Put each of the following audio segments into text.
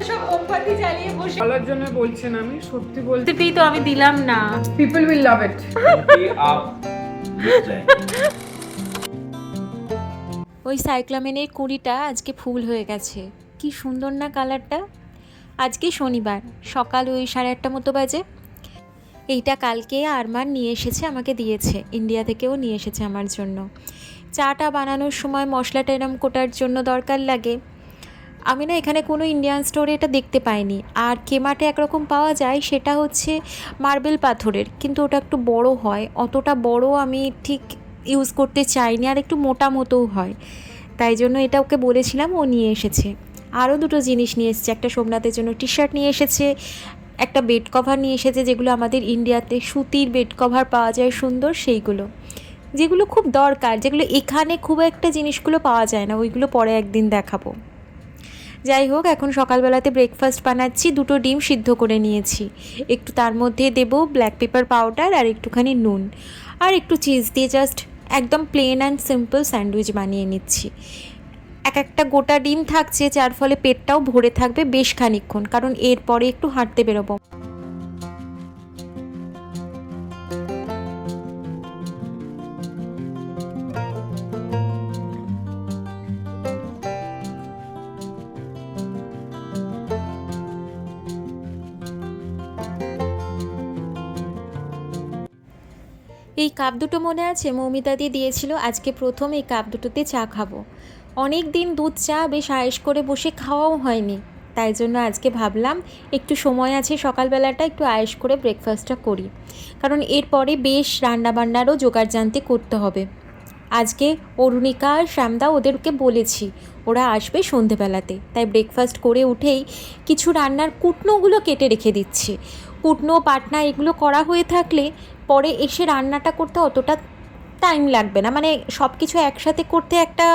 সব মোমবাতি জ্বালিয়ে বসে বলার জন্য বলছেন, আমি সত্যি বলতে বলতেই তো আমি দিলাম না। পিপল উইল লাভ ইট। ওই সাইক্লামেনের কুড়িটা আজকে ফুল হয়ে গেছে, কি সুন্দর না কালারটা। আজকে শনিবার, সকাল ওই 8:30 মতো বাজে। এইটা কালকে আরমান নিয়ে এসেছে, আমাকে দিয়েছে, ইন্ডিয়া থেকেও নিয়ে এসেছে আমার জন্য। চাটা বানানোর সময় মশলাটা এরম কোটার জন্য দরকার লাগে। আমি না এখানে কোনো ইন্ডিয়ান স্টোরে এটা দেখতে পাইনি। আর কেমাটে একরকম পাওয়া যায়, সেটা হচ্ছে মার্বেল পাথরের, কিন্তু ওটা একটু বড় হয়, অতটা বড় আমি ঠিক ইউজ করতে চাইনি, আর একটু মোটা মতোও হয়। তাই জন্য এটা ওকে বলেছিলাম, ও নিয়ে এসেছে। আরও দুটো জিনিস নিয়ে এসেছে, একটা সোমনাথের জন্য টি শার্ট নিয়ে এসেছে, একটা বেড কভার নিয়ে এসেছে, যেগুলো আমাদের ইন্ডিয়াতে সুতির বেড কভার পাওয়া যায় সুন্দর, সেইগুলো, যেগুলো খুব দরকার, যেগুলো এখানে খুব একটা জিনিসগুলো পাওয়া যায় না, ওইগুলো পরে একদিন দেখাবো। যাই হোক, এখন সকালবেলাতে ব্রেকফাস্ট বানাচ্ছি। 2টো ডিম সিদ্ধ করে নিয়েছি, একটু তার মধ্যে দেব ব্ল্যাক পেপার পাউডার আর একটুখানি নুন আর একটু চিজ দিয়ে জাস্ট একদম প্লেন অ্যান্ড সিম্পল স্যান্ডউইচ বানিয়ে নিচ্ছি। একটা গোটা ডিম থাকছে, যার ফলে পেটটাও ভরে থাকবে বেশ খানিকক্ষণ, কারণ এরপরে একটু হাঁটতে বেরোবো। এই কাপ দুটো মনে আছে মৌমিতা দিয়ে দিয়েছিল, আজকে প্রথম এই কাপ দুটোতে চা খাবো। অনেক দিন দুধ চা বেশ আয়েশ করে বসে খাওয়াও হয়নি, তাই জন্য আজকে ভাবলাম একটু সময় আছে সকালবেলাটা, একটু আয়েশ করে ব্রেকফাস্টটা করি, কারণ এরপরে বেশ রান্নাবান্নারও জোগাড় জানতে করতে হবে। আজকে অরুণিকা আর শ্যামদা ওদেরকে বলেছি, ওরা আসবে সন্ধেবেলাতে, তাই ব্রেকফাস্ট করে উঠেই কিছু রান্নার কুটনোগুলো কেটে রেখে দিচ্ছি। কুটনো পাটনা এগুলো করা হয়ে থাকলে পরে এসে রান্নাটা করতে অতটা টাইম লাগবে না, মানে সব কিছু একসাথে করতে একটা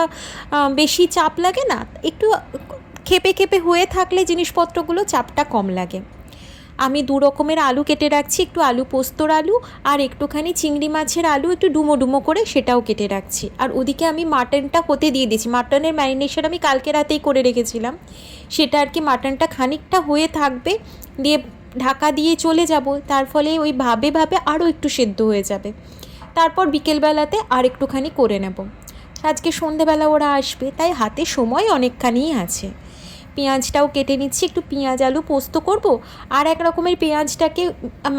বেশি চাপ লাগে না, একটু খেপে খেপে হয়ে থাকলে জিনিসপত্রগুলো চাপটা কম লাগে। আমি 2 রকমের আলু কেটে রাখছি, একটু আলু পোস্তর আলু আর একটুখানি চিংড়ি মাছের আলু একটু ডুমো ডুমো করে সেটাও কেটে রাখছি। আর ওদিকে আমি মাটনটা হতে দিয়ে দিয়েছি, মাটনের ম্যারিনেশন আমি কালকে রাতেই করে রেখেছিলাম, সেটা আর কি মাটনটা খানিকটা হয়ে থাকবে, দিয়ে ঢাকা দিয়ে চলে যাব, তার ফলে ওই ভাবে ভাবে আরও একটু সেদ্ধ হয়ে যাবে। তারপর বিকেলবেলাতে আর একটুখানি করে নেব। আজকে সন্ধেবেলা ওরা আসবে, তাই হাতে সময় অনেকখানিই আছে। পেঁয়াজটাও কেটে নিচ্ছি, একটু পেঁয়াজ আলু পোস্ত করব, আর এক রকমের পেঁয়াজটাকে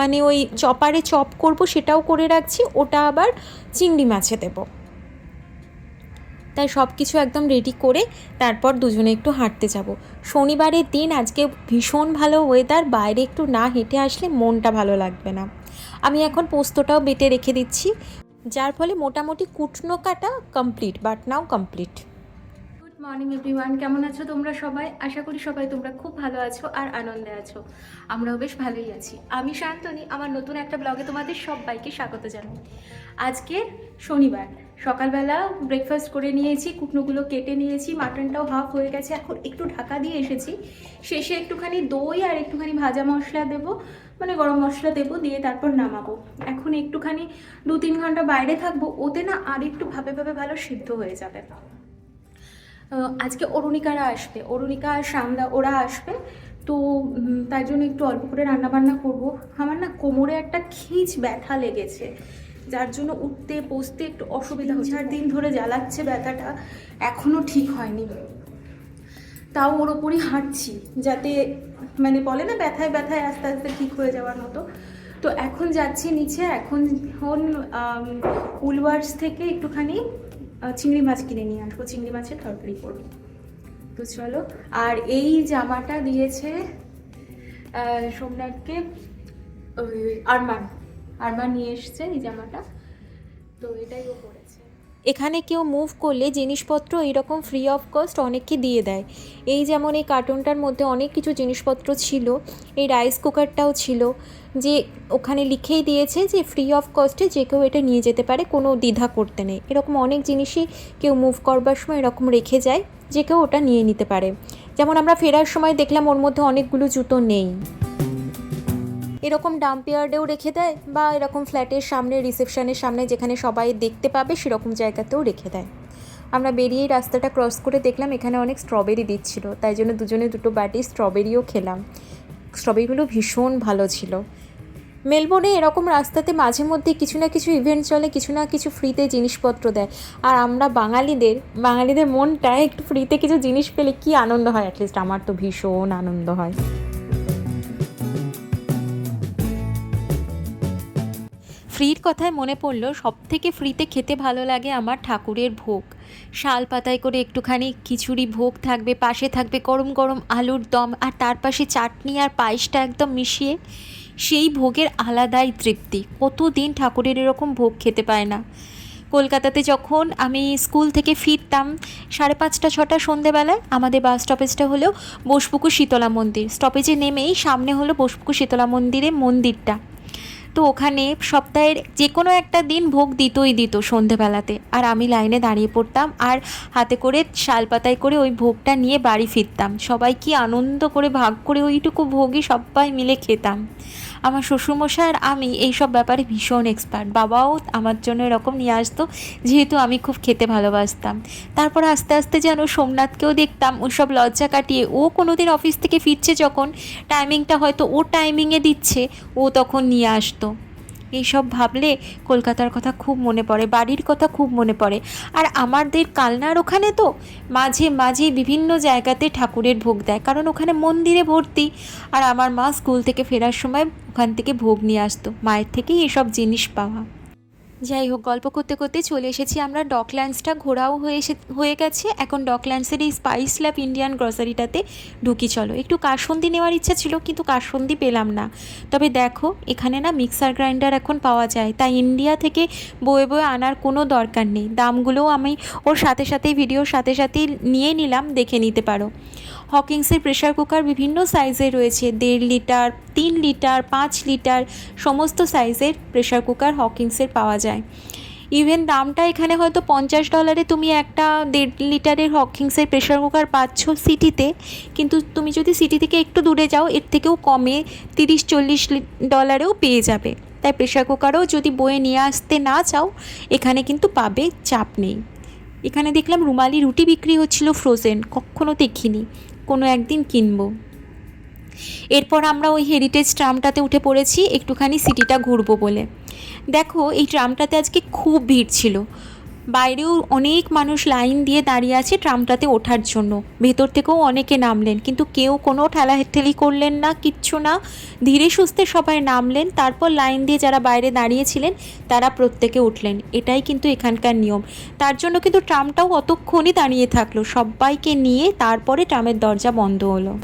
মানে ওই চপারে চপ করব, সেটাও করে রাখছি, ওটা আবার চিংড়ি মাছে দেব। তাই সব কিছু একদম রেডি করে তারপর দুজনে একটু হাঁটতে যাব। শনিবারের দিন, আজকে ভীষণ ভালো ওয়েদার, বাইরে একটু না হেঁটে আসলে মনটা ভালো লাগবে না। আমি এখন পোস্তটাও বেটে রেখে দিচ্ছি, যার ফলে মোটামুটি কুটনো কাটা complete, but now complete. Good morning everyone, কেমন আছো তোমরা সবাই? আশা করি সবাই তোমরা খুব ভালো আছো আর আনন্দে আছো। আমরাও বেশ ভালোই আছি। আমি শান্তনী, আমার নতুন একটা ব্লগে তোমাদের সবাইকে স্বাগত জানাই। আজকে শনিবার, সকালবেলা ব্রেকফাস্ট করে নিয়েছি, কুটনোগুলো কেটে নিয়েছি, মাটনটাও হাফ হয়ে গেছে, এখন একটু ঢাকা দিয়ে এসেছি। শেষে একটুখানি দই আর একটুখানি ভাজা মশলা দেবো, মানে গরম মশলা দেবো, দিয়ে তারপর নামাবো। এখন একটুখানি 2-3 ঘন্টা বাইরে থাকবো, ওতে না আর একটু ভাবে ভাবে ভালো সিদ্ধ হয়ে যাবে। আজকে অরুণিকারা আসবে, অরুণিকা আর শ্যামদা ওরা আসবে, তো তাই জন্য একটু অল্প করে রান্নাবান্না করব। আমার না কোমরে একটা খিঁচ ব্যথা লেগেছে, যার জন্য উঠতে বসতে একটু অসুবিধা হচ্ছে। 4 দিন ধরে জ্বালাচ্ছে ব্যথাটা, এখনও ঠিক হয়নি। তাও ওর ওপরই হাঁটছি, যাতে মানে বলে না ব্যথায় ব্যথায় আস্তে আস্তে ঠিক হয়ে যাওয়ার মতো। তো এখন যাচ্ছি নিচে, এখন উলওয়ার্স থেকে একটুখানি চিংড়ি মাছ কিনে নিয়ে আসবো, চিংড়ি মাছের তরকারি করবো। তো চলো। আর এই জামাটা দিয়েছে সোমনাথকে আরমান নিয়ে এসছে এই জামাটা, তো এটাই ও পরেছে। এখানে কেউ মুভ করলে জিনিসপত্র এইরকম ফ্রি অফ কস্ট অনেককে দিয়ে দেয়। এই যেমন এই কার্টুনটার মধ্যে অনেক কিছু জিনিসপত্র ছিল, এই রাইস কুকারটাও ছিল, যে ওখানে লিখেই দিয়েছে যে ফ্রি অফ কস্টে যে কেউ এটা নিয়ে যেতে পারে, কোনো দ্বিধা করতে নেই। এরকম অনেক জিনিসই কেউ মুভ করবার সময় এরকম রেখে যায়, যে কেউ ওটা নিয়ে নিতে পারে। যেমন আমরা ফেরার সময় দেখলাম ওর মধ্যে অনেকগুলো জুতো নেই, এরকম ডাম্প ইয়ার্ডেও রেখে দেয়, বা এরকম ফ্ল্যাটের সামনে রিসেপশনের সামনে যেখানে সবাই দেখতে পাবে সেরকম জায়গাতেও রেখে দেয়। আমরা বেরিয়েই রাস্তাটা ক্রস করে দেখলাম এখানে অনেক স্ট্রবেরি দিচ্ছিল, তাই জন্য দুজনে দুটো বাটি স্ট্রবেরিও খেলাম। স্ট্রবেরিগুলো ভীষণ ভালো ছিল। মেলবোর্নে এরকম রাস্তাতে মাঝে মধ্যে কিছু না কিছু ইভেন্ট চলে, কিছু না কিছু ফ্রিতে জিনিসপত্র দেয়। আর আমরা বাঙালিদের মনটা একটু ফ্রিতে কিছু জিনিস পেলে কী আনন্দ হয়, অ্যাটলিস্ট আমার তো ভীষণ আনন্দ হয়। ফ্রির কথায় মনে পড়লো, সবথেকে ফ্রিতে খেতে ভালো লাগে আমার ঠাকুরের ভোগ। শাল পাতায় করে একটুখানি খিচুড়ি ভোগ থাকবে, পাশে থাকবে গরম গরম আলুর দম, আর তার পাশে চাটনি আর পায়েসটা একদম মিশিয়ে, সেই ভোগের আলাদাই তৃপ্তি। কতদিন ঠাকুরের এরকম ভোগ খেতে পায় না। কলকাতাতে যখন আমি স্কুল থেকে ফিরতাম 5:30-6টা সন্ধেবেলায়, আমাদের বাস স্টপেজটা হলো বোসপুকুর শীতলা মন্দির। স্টপেজে নেমেই সামনে হলো বোসপুকুর শীতলা মন্দিরের মন্দিরটা। তো ওখানে সপ্তাহের যে কোনো একটা দিন ভোগ দিত সন্ধেবেলাতে, আর আমি লাইনে দাঁড়িয়ে পড়তাম আর হাতে করে শালপাতায় করে ওই ভোগটা নিয়ে বাড়ি ফিরতাম। সবাই কি আনন্দ করে ভাগ করে ওইটুকু ভোগই সবাই মিলে খেতাম। আমার শ্বশুরমশাই আর আমি এইসব ব্যাপারে ভীষণ এক্সপার্ট। বাবাও আমার জন্য এরকম নিয়ে আসতো, যেহেতু আমি খুব খেতে ভালোবাসতাম। তারপর আস্তে আস্তে যেন সোমনাথকেও দেখতাম ওইসব লজ্জা কাটিয়ে, ও কোনো দিন অফিস থেকে ফিরছে যখন, টাইমিংটা হয়তো ও টাইমিংয়ে দিচ্ছে, ও তখন নিয়ে আসতো। এইসব ভাবলে কলকাতার কথা খুব মনে পড়ে, বাড়ির কথা খুব মনে পড়ে। আর আমাদের কালনার ওখানে তো মাঝে মাঝে বিভিন্ন জায়গাতে ঠাকুরের ভোগ দেয়, কারণ ওখানে মন্দিরে ভর্তি। আর আমার মা স্কুল থেকে ফেরার সময় ওখান থেকে ভোগ নিয়ে আসতো, মায়ের থেকেই এসব জিনিস পাওয়া। যাই হোক, গল্প করতে করতে চলে এসেছি আমরা ডকল্যান্ডসটা ঘোরাও হয়ে গেছে। এখন ডকল্যান্ডসের এই স্পাইস ল্যাব ইন্ডিয়ান গ্রসারিটাতে ঢুকি। চলো, একটু কাসুন্দি নেওয়ার ইচ্ছা ছিল, কিন্তু কাসুন্দি পেলাম না। তবে দেখো, এখানে না মিক্সার গ্রাইন্ডার এখন পাওয়া যায়, তাই ইন্ডিয়া থেকে বয়ে বয়ে আনার কোনো দরকার নেই। দামগুলোও আমি ওর সাথে সাথেই ভিডিওর সাথে সাথেই নিয়ে নিলাম, দেখে নিতে পারো। হকিংসের প্রেশার কুকার বিভিন্ন সাইজের রয়েছে, 1.5 লিটার, 3 লিটার, 5 লিটার, সমস্ত সাইজের প্রেশার কুকার হকিংসের পাওয়া যায়। ইভেন দামটা এখানে হয়তো $50 তুমি একটা 1.5 লিটারের হকিংসের প্রেশার কুকার পাচ্ছ সিটিতে, কিন্তু তুমি যদি সিটি থেকে একটু দূরে যাও এর থেকেও কমে $30-40 পেয়ে যাবে। তাই প্রেশার কুকারও যদি বয়ে নিয়ে আসতে না চাও, এখানে কিন্তু পাবে, চাপ নেই। এখানে দেখলাম রুমালি রুটি বিক্রি হচ্ছিল ফ্রোজেন, কখনো দেখিনি, কোনো একদিন কিনবো। এরপর আমরা ওই হেরিটেজ ট্রামটাতে উঠে পড়েছি একটুখানি সিটিটা ঘুরবো বলে। দেখো, এই ট্রামটাতে আজকে খুব ভিড় ছিল, বাইরেও অনেক মানুষ লাইন দিয়ে দাঁড়িয়ে আছে ট্রামটাতে ওঠার জন্য। ভেতর থেকেও অনেকে নামলেন, কিন্তু কেউ কোনো ঠেলাঠেলি করলেন না, কিচ্ছু না, ধীরে সুস্থে সবাই নামলেন। তারপর লাইন দিয়ে যারা বাইরে দাঁড়িয়েছিলেন তারা প্রত্যেকে উঠলেন। এটাই কিন্তু এখানকার নিয়ম। তার জন্য কিন্তু ট্রামটাও অতক্ষণই দাঁড়িয়ে থাকলো, সবাইকে নিয়ে তারপরে ট্রামের দরজা বন্ধ হলো।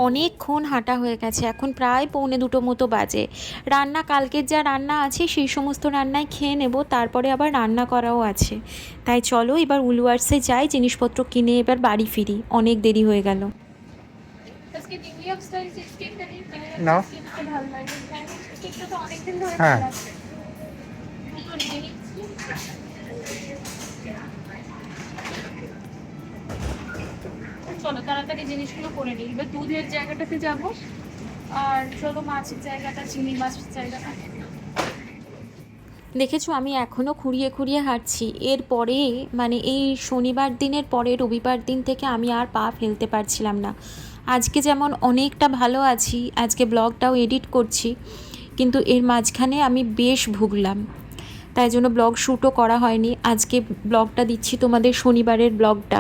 অনেকক্ষণ হাঁটা হয়ে গেছে, এখন প্রায় 1:45 মতো বাজে। রান্না, কালকের যা রান্না আছে সেই সমস্ত রান্নায় খেয়ে নেব, তারপরে আবার রান্না করাও আছে। তাই চলো এবার উলওয়ার্সে যাই, জিনিসপত্র কিনে এবার বাড়ি ফিরি, অনেক দেরি হয়ে গেল। নাও। হ্যাঁ, চলো তাড়াতাড়ি জিনিসগুলো করে নিই। এবার দুধের জায়গাটাতে যাব, আর চলো মাছের জায়গাটা, চিংড়ি মাছের জায়গাটা। দেখেছো, আমি এখনও খুঁড়িয়ে খুঁড়িয়ে হাঁটছি। এরপরে মানে এই শনিবার দিনের পরে রবিবার দিন থেকে আমি আর পা ফেলতে পারছিলাম না। আজকে যেমন অনেকটা ভালো আছি, আজকে ব্লগটাও এডিট করছি, কিন্তু এর মাঝখানে আমি বেশ ভুগলাম, তাই জন্য ব্লগ শ্যুটও করা হয়নি। আজকে ব্লগটা দিচ্ছি তোমাদের, শনিবারের ব্লগটা,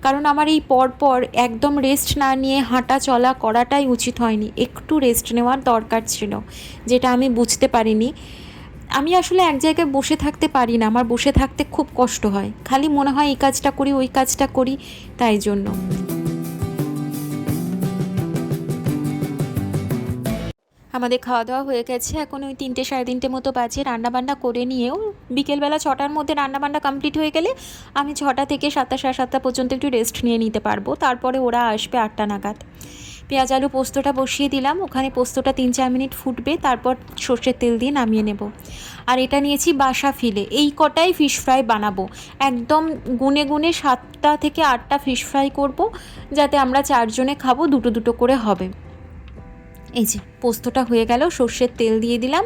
কারণ আমার এই পরপর একদম রেস্ট না নিয়ে হাঁটা চলা করাটাই উচিত হয়নি। একটু রেস্ট নেওয়ার দরকার ছিল, যেটা আমি বুঝতে পারিনি। আমি আসলে এক জায়গায় বসে থাকতে পারি না, আমার বসে থাকতে খুব কষ্ট হয়, খালি মনে হয় এই কাজটা করি ওই কাজটা করি, তাই জন্য। আমাদের খাওয়া দাওয়া হয়ে গেছে, এখন ওই 3-3:30 মতো বাজে। রান্নাবান্না করে নিয়েও বিকেলবেলা 6টার মধ্যে রান্নাবান্না কমপ্লিট হয়ে গেলে আমি 6টা থেকে 7টা, 7:30 পর্যন্ত একটু রেস্ট নিয়ে নিতে পারবো। তারপরে ওরা আসবে 8টা নাগাদ। পেঁয়াজ আলু পোস্তটা বসিয়ে দিলাম, ওখানে পোস্তটা 3-4 মিনিট ফুটবে, তারপর সর্ষের তেল দিয়ে নামিয়ে নেব। আর এটা নিয়েছি বাসা ফিলে, এই কটাই ফিশ ফ্রাই বানাবো, একদম গুনে গুনে 7টা থেকে 8টা ফিশ ফ্রাই করব, যাতে আমরা 4 জনে খাবো, 2 করে হবে। এই যে পোস্তটা হয়ে গেল, সর্ষের তেল দিয়ে দিলাম,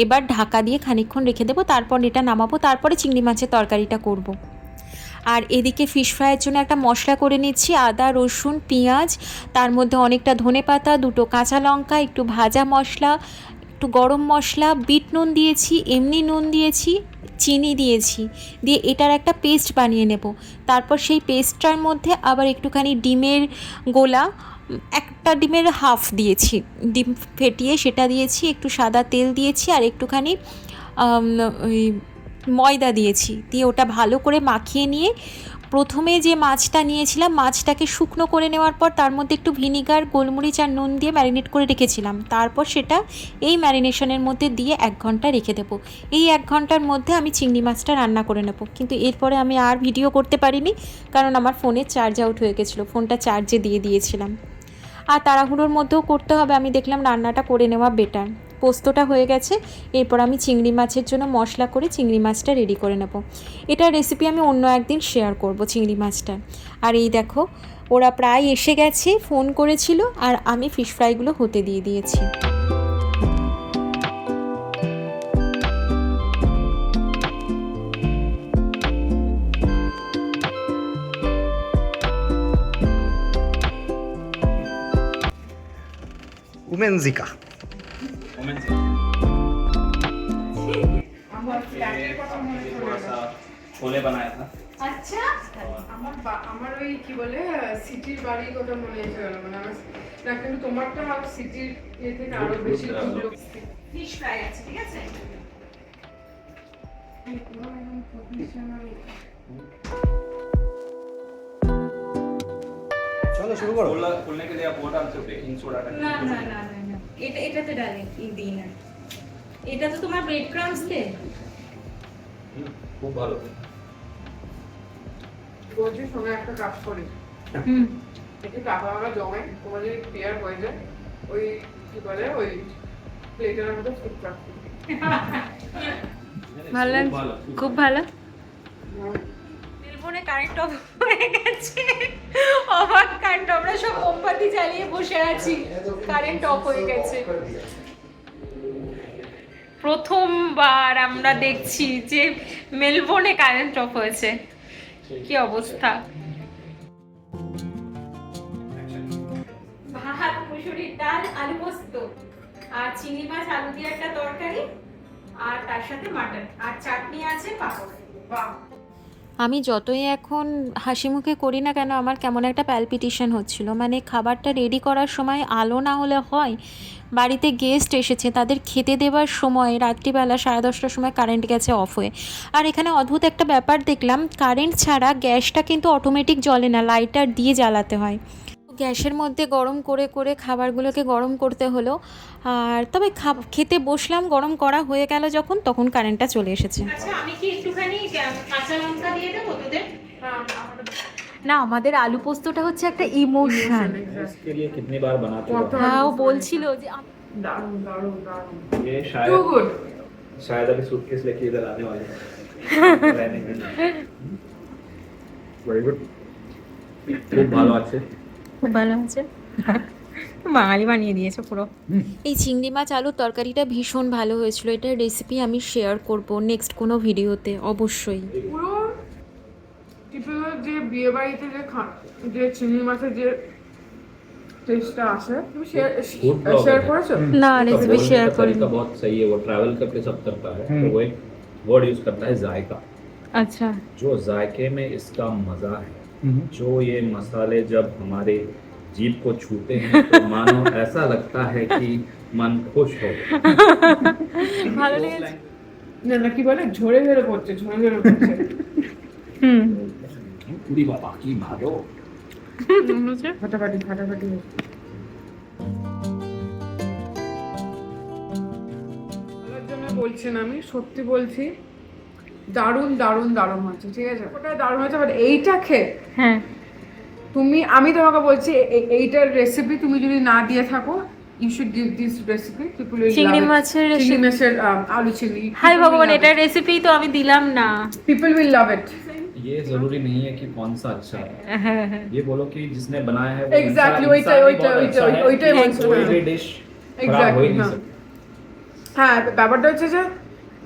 এবার ঢাকা দিয়ে খানিকক্ষণ রেখে দেবো, তারপর এটা নামাবো, তারপরে চিংড়ি মাছের তরকারিটা করব। আর এদিকে ফিশ ফ্রাইয়ের জন্য একটা মশলা করে নিচ্ছি, আদা রসুন পেঁয়াজ, তার মধ্যে অনেকটা ধনেপাতা, 2 কাঁচা লঙ্কা, একটু ভাজা মশলা, একটু গরম মশলা, বিট নুন দিয়েছি, এমনি নুন দিয়েছি, চিনি দিয়েছি, দিয়ে এটার একটা পেস্ট বানিয়ে নেব। তারপর সেই পেস্টটার মধ্যে আবার একটুখানি ডিমের গোলা, একটা ডিমের হাফ দিয়েছি, ডিম ফেটিয়ে সেটা দিয়েছি, একটু সাদা তেল দিয়েছি, আর একটুখানি ওই ময়দা দিয়েছি, দিয়ে ওটা ভালো করে মাখিয়ে নিয়ে প্রথমে যে মাছটা নিয়েছিলাম, মাছটাকে শুকনো করে নেওয়ার পর তার মধ্যে একটু ভিনিগার, গোলমরিচ আর নুন দিয়ে ম্যারিনেট করে রেখেছিলাম, তারপর সেটা এই ম্যারিনেশনের মধ্যে দিয়ে 1 ঘন্টা রেখে দেবো। এই 1 ঘন্টার মধ্যে আমি চিংড়ি মাছটা রান্না করে নেব। কিন্তু এরপরে আমি আর ভিডিও করতে পারিনি, কারণ আমার ফোনের চার্জ আউট হয়ে গেছিলো, ফোনটা চার্জে দিয়ে দিয়েছিলাম। আর তাড়াহুড়োর মধ্যেও করতে হবে, আমি দেখলাম রান্নাটা করে নেওয়া বেটার। পোস্তটা হয়ে গেছে, এরপর আমি চিংড়ি মাছের জন্য মশলা করে চিংড়ি মাছটা রেডি করে নেব। এটার রেসিপি আমি অন্য একদিন শেয়ার করব চিংড়ি মাছটা। আর এই দেখো ওরা প্রায় এসে গেছে, ফোন করেছিল, আর আমি ফিশ ফ্রাইগুলো হতে দিয়ে দিয়েছি। উমেনজিকা। আমার ফ্ল্যাটের কথা মনে পড়ে গেল। छोले बनाया था। আচ্ছা, আমার ওই কি বলে সিটির বাড়ির কথা মনে এসে গেল, মানে আমার না, কিন্তু তোমারটা সিটির ইয়ে থেকে আরো বেশি লোক। ফিশ ফ্রাই আছে, ঠিক আছে। চলো শুরু করো। खोलने के लिए आप वो डालते हो बेकिंग सोडा डालते না না না না না, এটাতে ডালি দিই না, এটা তো তোমার ব্রেড ক্রাম্বস দে। খুব ভালো। বলছি শোনো, একটা কাজ করি, একটু টাকা টাকা জমাই, তোমার যদি ক্লিয়ার হয়ে যায়, ওই কি বলে ওই প্লেটের মধ্যে ফুটটা ভালো লাগছে, খুব ভালো। মেলবোর্নে কারেন্ট অফ হয়ে গেছে, অবাক কাণ্ড, আমরা সব মোমবাতি জ্বালিয়ে বসে আছি, কারেন্ট অফ হয়ে গেছে। প্রথমবার আমরা দেখছি যে মেলবোর্নে কারেন্ট অফ হয়েছে, কি অবস্থা। ভাত, মুসুরির ডাল, আলু পোস্ত, আর চিংড়ি মাছ আলু দিয়ে একটা তরকারি, আর তার সাথে মাটন, আর চাটনি আছে, পাঁপড়। বাহ, আমি যতই এখন হাসি মুখে করি না কেন, আমার কেমন একটা প্যালপিটেশন হচ্ছিল, মানে খাবারটা রেডি করার সময় আলো না হলে হয়, বাড়িতে গেস্ট এসেছে, তাদের খেতে দেওয়ার সময় রাত্রিবেলা 10:30টার সময় কারেন্ট গেছে অফ হয়ে। আর এখানে অদ্ভুত একটা ব্যাপার দেখলাম, কারেন্ট ছাড়া গ্যাসটা কিন্তু অটোমেটিক জ্বলে না, লাইটার দিয়ে জ্বালাতে হয়। গ্যাসের মধ্যে গরম করে করে খাবারগুলোকে গরম করতে হলো, আর তবে খেতে বসলাম, গরম করা হয়ে গেল যখন, তখন কারেন্টটা চলে এসেছে। আচ্ছা, আমি কি একটুখানি কাঁচা লঙ্কা দিয়ে দেবো তোদের? না, আমাদের আলু পোস্তটা হচ্ছে একটা ইমোশন। इसके लिए कितनी बार बनाते हो? হ্যাঁ, ও বলছিল যে দারুণ দারুণ দারুণ, ये টু গুড। शायद अभी सूटकेस लेके इधर आने वाले हैं। रहने के लिए। Very good. খুব ভালো আছে। খুব ভালো আছে, বাঙালি বানিয়ে দিয়েছে পুরো। এই চিংড়ি মাছ আলুর তরকারিটা ভীষণ ভালো হয়েছিল, এটার রেসিপি আমি শেয়ার করব নেক্সট কোনো ভিডিওতে অবশ্যই। পুরো টিপিক্যাল যে বিয়ে বাড়িতে যে চিংড়ি মাছের যে টেস্টটা আসে, তুমি শেয়ার করেছো? না, उसका রেসিপি बोलने শেয়ার का করি। तरीका बहुत सही है। वो ट्रैवल करके सब करता है, तो वो एक वर्ड यूज करता है जायका। আচ্ছা, जो जायके में इसका मजा है, जो ये मसाले जब हमारे जीभ को छूते हैं तो मानो ऐसा लगता है कि मन खुश हो गया। ভালো লেগেছে। না না, কি বলে, ঝরে ঝরে পড়ছে, ঝরে ঝরে পড়ছে। पूरी बाबा की भालो। ফাটাফাটি ফাটাফাটি হচ্ছে। বলার জন্য বলছি না, আমি সত্যি বলছি, দারুণ দারুণ দারুণ হচ্ছে, ঠিক আছে, ওটা দারুণ হচ্ছে, বাট এইটা খেয়ে হ্যাঁ, আমি তোমাকে বলছি এইটার রেসিপি তুমি যদি না দিয়ে থাকো, you should give this recipe, people will চিংড়ি মাছের চিংড়ি recipe? মাছের আলু চিংড়ি, হাই ভগবান, এটার রেসিপি তো আমি দিলাম না। পিপল উইল লাভ ইট। ये जरूरी नहीं है कि कौन सा अच्छा है, ये बोलो कि जिसने बनाया है वो Exactly, इंसान ही बहुत अच्छा है, ওইটাই कि বলছি, कोई হ্যাঁ। भी डिश खराब हो Exactly, ही नहीं হ্যাঁ। सकती। হ্যাঁ, ব্যাপারটা হচ্ছে যে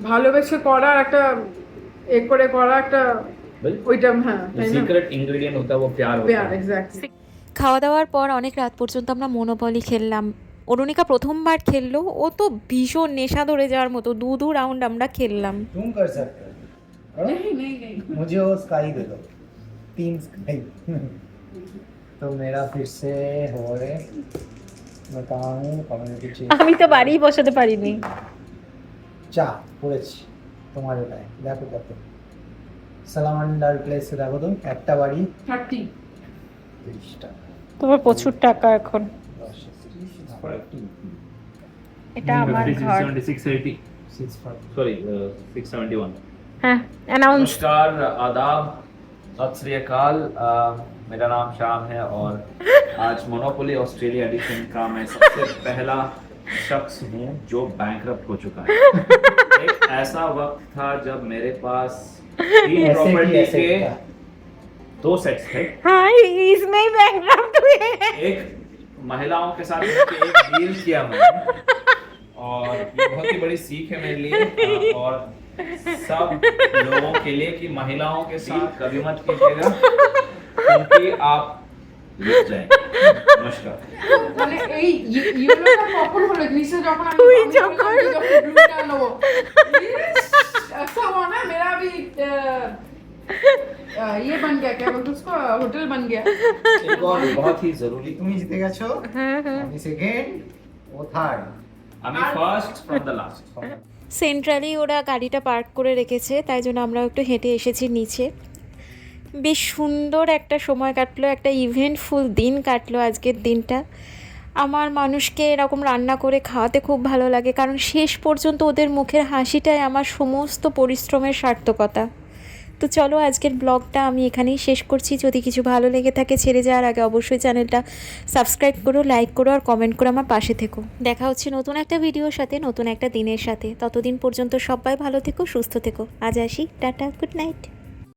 ভালোবেসে করা একটা করে করা একটা बिल्कुल। ওইটা, হ্যাঁ जो তাই না? सीक्रेट इंग्रेडिएंट होता है वो प्यार होता है। এক্স্যাক্টলি। খাওয়া দাওয়ার পর অনেক রাত পর্যন্ত আমরা মনোপলি খেললাম। অরুণিকা প্রথমবার খেললো, ও তো ভীষণ নেশা ধরে যাওয়ার মতো দু রাউন্ড আমরা খেললাম। तुम कर सकते हो। करो? मुझे वो स्काई दे दो, 3 स्काई। तो मेरा फिर से हो रहे बताऊं कम्युनिटी चाहिए আমি তো বাড়িই বসাতে পারিনি। চা পড়েছি তোমার ওটাই দেখো কত সালামান্ডার প্লেসে দেখো তো একটা বাড়ি 30 30 টাকা তোমার প্রচুর টাকা এখন। 10 এটা আমার ঘর। 680 सॉरी 671। হ্যাঁ, অ্যানাউন্স। नमस्कार, आदाब, सत श्री अकाल। मेरा नाम श्याम है और आज मोनोपोली ऑस्ट्रेलिया एडिशन का मैं सबसे पहला शख्स हूँ जो बैंकरप्ट हो चुका है। एक ऐसा वक्त था जब मेरे पास 3 प्रॉपर्टी के 2 सेट्स थे। हाँ, इसमें ही बैंकक्रप्ट हुए। एक महिलाओं के साथ मिलकर एक डील किया मैंने, और ये बहुत ही बड़ी सीख है मेरे लिए और सब लोगों के लिए कि महिलाओं के साथ कभी मत कीजिएगा क्योंकि आप लुट जाएंगे। नमस्कार। মানে এই ইয়েলোটা কখন হলো নিচে যখন আমি তুই আমি যখন- ব্লুটা নেবো, ऐसा हुआ ना मेरा अभी ये बन गया, क्या बोलते हैं उसको, होटल बन गया। एक और बहुत ही जरूरी, তুমি জিতে গেছো আমি সেকেন্ড ও থার্ড আমি first from the last. Centrally ওরা গাড়িটা পার্ক করে রেখেছে, তাই জন্য আমরা একটু হেঁটে এসেছি নিচে। বেশ সুন্দর একটা সময় কাটলো, একটা ইভেন্টফুল দিন কাটলো আজকের দিনটা। আমার মানুষকে এরকম রান্না করে খাওয়াতে খুব ভালো লাগে, কারণ শেষ পর্যন্ত ওদের মুখের হাসিটাই আমার সমস্ত পরিশ্রমের সার্থকতা। তো চলো, আজকের ব্লগটা আমি এখানেই শেষ করছি। যদি কিছু ভালো লেগে থাকে, ছেড়ে যাওয়ার আগে অবশ্যই চ্যানেলটা সাবস্ক্রাইব করো, লাইক করো আর কমেন্ট করে আমার পাশে থেকো। দেখা হচ্ছে নতুন একটা ভিডিওর সাথে, নতুন একটা দিনের সাথে। ততদিন পর্যন্ত সবাই ভালো থেকো, সুস্থ থেকো। আজ আসি, টাটা, গুড নাইট।